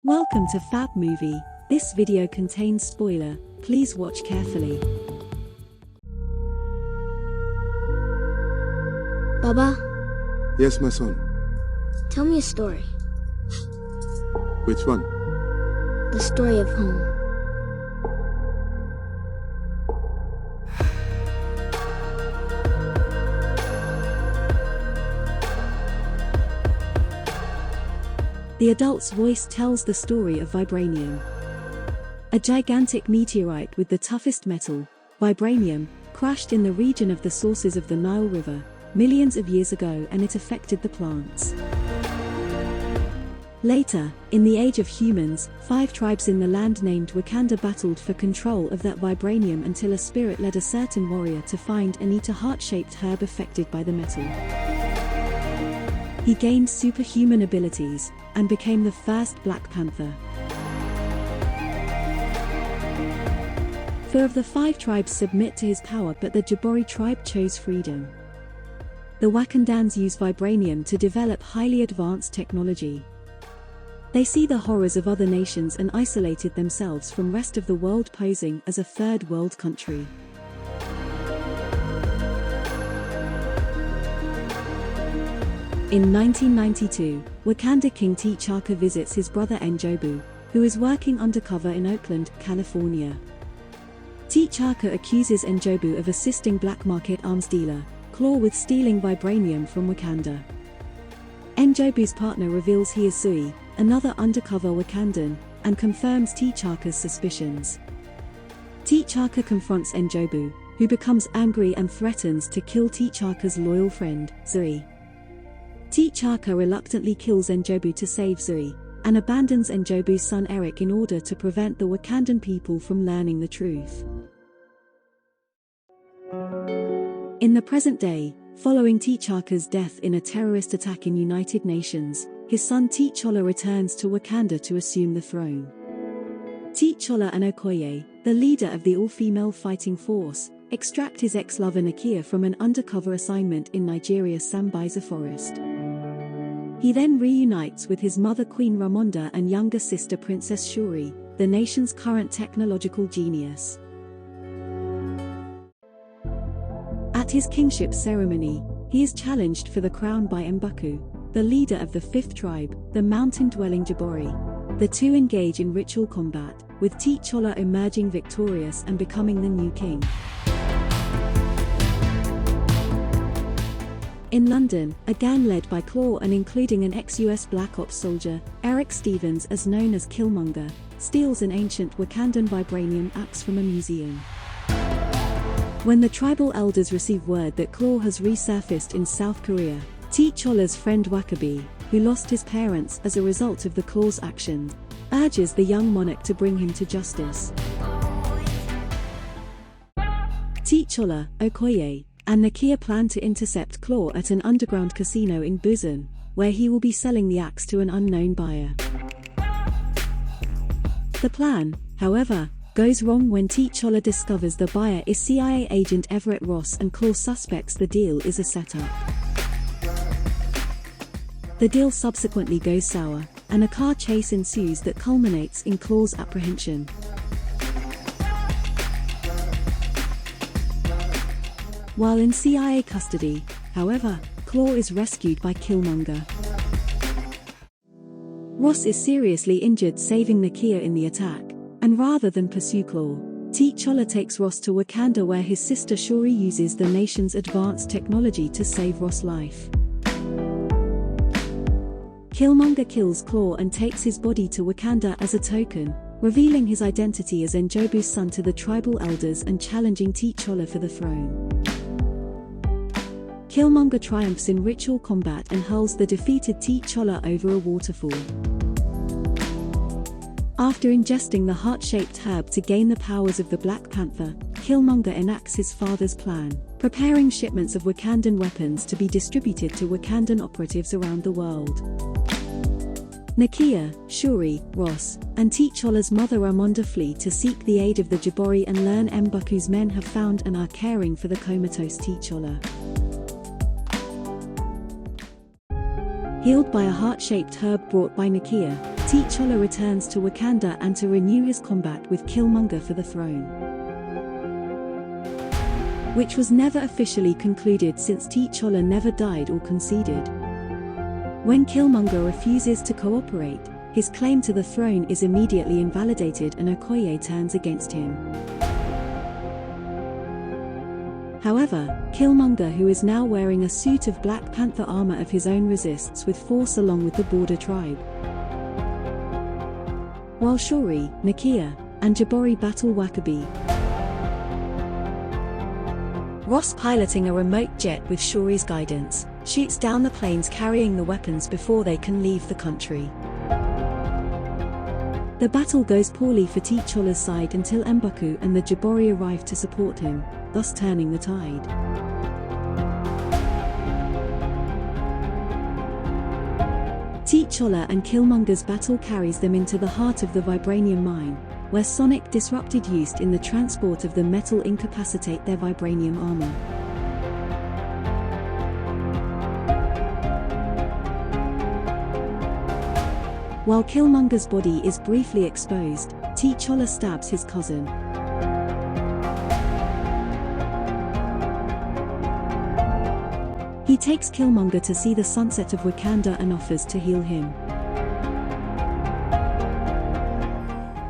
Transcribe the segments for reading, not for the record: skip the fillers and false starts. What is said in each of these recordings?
Welcome to Fab Movie. This video contains spoiler. Please watch carefully. Baba, Yes, my son. tell me a story. Which one? The story of home. The adult's voice tells the story of vibranium. A gigantic meteorite with the toughest metal, vibranium, crashed in the region of the sources of the Nile River millions of years ago, and it affected the plants. Later, in the Age of Humans, 5 tribes in the land named Wakanda battled for control of that vibranium until a spirit led a certain warrior to find and eat a heart-shaped herb affected by the metal. He gained superhuman abilities, and became the first Black Panther. 4 of the 5 tribes submit to his power, but the Jabari tribe chose freedom. The Wakandans use vibranium to develop highly advanced technology. They see the horrors of other nations and isolated themselves from rest of the world, posing as a third world country. In 1992, Wakanda King T'Chaka visits his brother N'Jobu, who is working undercover in Oakland, California. T'Chaka accuses N'Jobu of assisting black market arms dealer Claw with stealing vibranium from Wakanda. N'Jobu's partner reveals he is Sui, another undercover Wakandan, and confirms T'Chaka's suspicions. T'Chaka confronts N'Jobu, who becomes angry and threatens to kill T'Chaka's loyal friend, Sui. T'Chaka reluctantly kills N'Jobu to save Sui, and abandons N'Jobu's son Eric in order to prevent the Wakandan people from learning the truth. In the present day, following T'Chaka's death in a terrorist attack in United Nations, his son T'Challa returns to Wakanda to assume the throne. T'Challa and Okoye, the leader of the all-female fighting force, extract his ex-lover Nakia from an undercover assignment in Nigeria's Sambisa forest. He then reunites with his mother Queen Ramonda and younger sister Princess Shuri, the nation's current technological genius. At his kingship ceremony, he is challenged for the crown by M'Baku, the leader of the 5th tribe, the mountain-dwelling Jabari. The two engage in ritual combat, with T'Challa emerging victorious and becoming the new king. In London, a gang led by Claw and including an ex-US Black Ops soldier, Eric Stevens, as known as Killmonger, steals an ancient Wakandan vibranium axe from a museum. When the tribal elders receive word that Claw has resurfaced in South Korea, T'Challa's friend Wakabi, who lost his parents as a result of the Claw's actions, urges the young monarch to bring him to justice. T'Challa, Okoye, and Nakia plan to intercept Claw at an underground casino in Busan, where he will be selling the axe to an unknown buyer. The plan, however, goes wrong when T'Challa discovers the buyer is CIA agent Everett Ross, and Claw suspects the deal is a setup. The deal subsequently goes sour, and a car chase ensues that culminates in Claw's apprehension. While in CIA custody, however, Claw is rescued by Killmonger. Ross is seriously injured, saving Nakia in the attack, and rather than pursue Claw, T'Challa takes Ross to Wakanda, where his sister Shuri uses the nation's advanced technology to save Ross' life. Killmonger kills Claw and takes his body to Wakanda as a token, revealing his identity as N'Jobu's son to the tribal elders and challenging T'Challa for the throne. Killmonger triumphs in ritual combat and hurls the defeated T'Challa over a waterfall. After ingesting the heart-shaped herb to gain the powers of the Black Panther, Killmonger enacts his father's plan, preparing shipments of Wakandan weapons to be distributed to Wakandan operatives around the world. Nakia, Shuri, Ross, and T'Challa's mother Ramonda flee to seek the aid of the Jabari and learn M'Baku's men have found and are caring for the comatose T'Challa. Healed by a heart-shaped herb brought by Nakia, T'Challa returns to Wakanda and to renew his combat with Killmonger for the throne, which was never officially concluded since T'Challa never died or conceded. When Killmonger refuses to cooperate, his claim to the throne is immediately invalidated and Okoye turns against him. However, Killmonger, who is now wearing a suit of Black Panther armor of his own, resists with force along with the border tribe. While Shuri, Nakia, and Jabari battle Wakabi, Ross, piloting a remote jet with Shuri's guidance, shoots down the planes carrying the weapons before they can leave the country. The battle goes poorly for T'Challa's side until M'Baku and the Jabari arrive to support him, thus turning the tide. T'Challa and Killmonger's battle carries them into the heart of the vibranium mine, where sonic disrupted used in the transport of the metal incapacitate their vibranium armor. While Killmonger's body is briefly exposed, T'Challa stabs his cousin. He takes Killmonger to see the sunset of Wakanda and offers to heal him.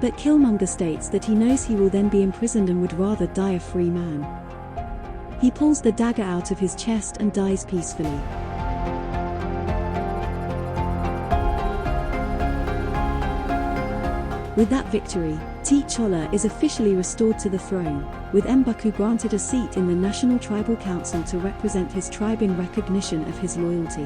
But Killmonger states that he knows he will then be imprisoned and would rather die a free man. He pulls the dagger out of his chest and dies peacefully. With that victory, T'Challa is officially restored to the throne, with M'Baku granted a seat in the National Tribal Council to represent his tribe in recognition of his loyalty.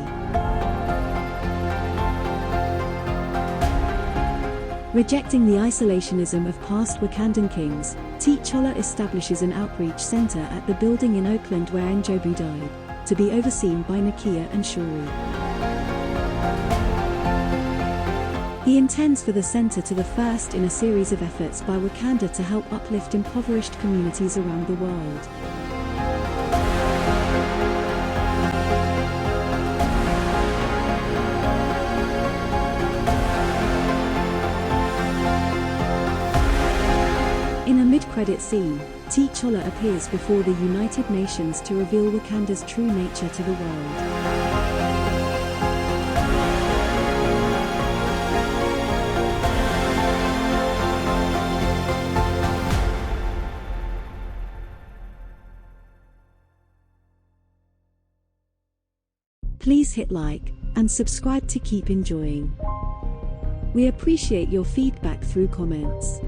Rejecting the isolationism of past Wakandan kings, T'Challa establishes an outreach center at the building in Oakland where N'Jobu died, to be overseen by Nakia and Shuri. He intends for the center to the first in a series of efforts by Wakanda to help uplift impoverished communities around the world. In a mid-credit scene, T'Challa appears before the United Nations to reveal Wakanda's true nature to the world. Please hit like and subscribe to keep enjoying. We appreciate your feedback through comments.